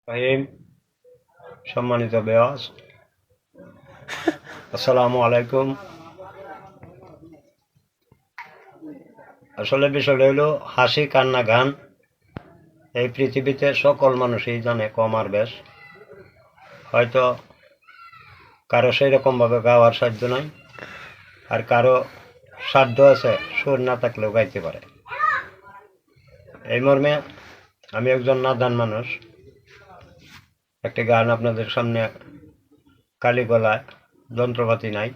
রহিম, সম্মানিত বেওয়াজ, আসসালামু আলাইকুম। আসলে বিষয়টা হলো হাসি কান্না গান এই পৃথিবীতে সকল মানুষই জানে কম আর বেশ। হয়তো কারো সেই রকমভাবে গাওয়ার সাধ্য নাই, আর কারো সাধ্য আছে সুর না থাকলেও গাইতে পারে। এই মর্মে আমি একজন নাদান মানুষ, একটি গান আপনাদের সামনে কালি গলায় যন্ত্রপাতি নাই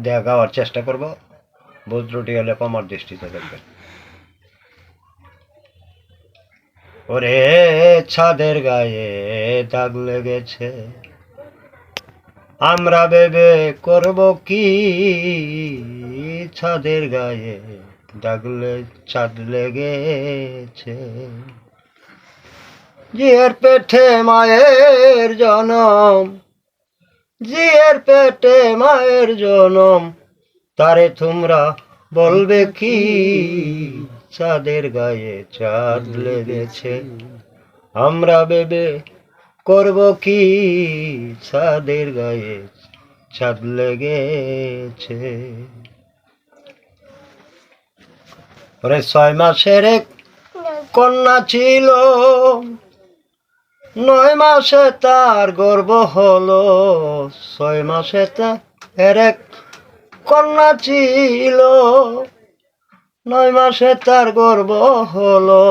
দেয়া গাওয়ার চেষ্টা করব। ভুল ত্রুটি হলে ক্ষমার দৃষ্টিতে দেখবেন। ওরে ছাদের গায়ে দাগ লেগেছে, আমরা ভেবে করব কি? ছাদের গায়ে চাঁদ লেগেছে, জিয়ের পেটে মায়ের জনম, জিয়ের পেটে মায়ের জনম, তারে তোমরা বলবে কি? চাঁদের গায়ে চাঁদ লেগেছে, আমরা ভেবে করব কি? চাঁদের গায়ে চাঁদ লেগেছে। ওরে 6 মাসের এক কন্যা ছিল, 9 মাসে তার গর্ভ হলো। 6 মাসে তার এক কন্যা ছিল, 9 মাসে তার গর্ভ হলো।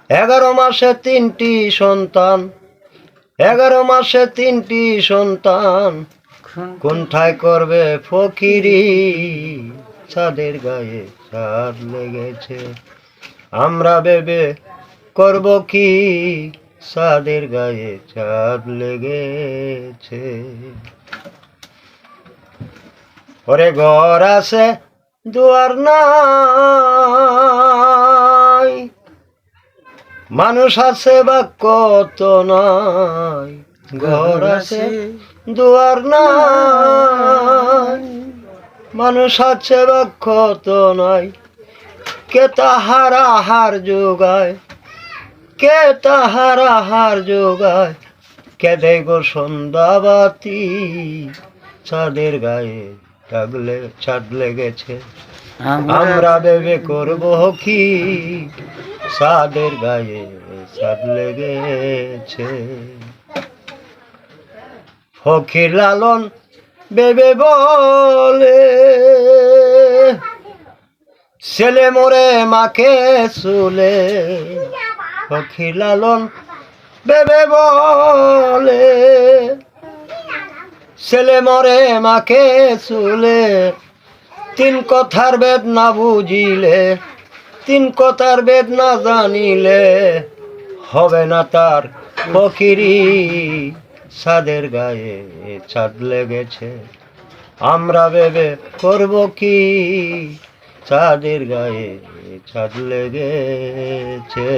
11 মাসে 3টি সন্তান, 11 মাসে 3টি সন্তান, কোনঠায় করবে ফকিরি? চাঁদের গায়ে চাঁদ লেগেছে, আমরা ভেবে করব কি? চাঁদের গায়ে চাঁদ লেগেছে। ওরে ঘর আছে দুয়ার নাই, মানুষ আছে বা কত নাই। ঘর আছে দুয়ার নাই, মানুষ আছে বা কত নাই। কে তাহার আহার যোগায়, কে তাহার আহার যোগায়, কে দেব সন্ধ্যাবাতি? চাঁদের গায়ে চাঁদ লেগেছে, আমরা ভেবে করব কি? চাঁদের গায়ে চাঁদ লেগেছে। ফকির লালন ভেবে বলে, ছেলে মোরে মাকে চুলে। ফকির লালন ভেবে বলে, ছেলে মরে মাকে চুলে। 3 কথার বেদ না বুঝিলে, 3 কথার বেদ না জানিলে, হবে না তার ফকিরি। চাঁদের গায়ে চাঁদ লেগেছে, আমরা ভেবে করব কি? চাঁদের গায়ে চাঁদ লেগেছে।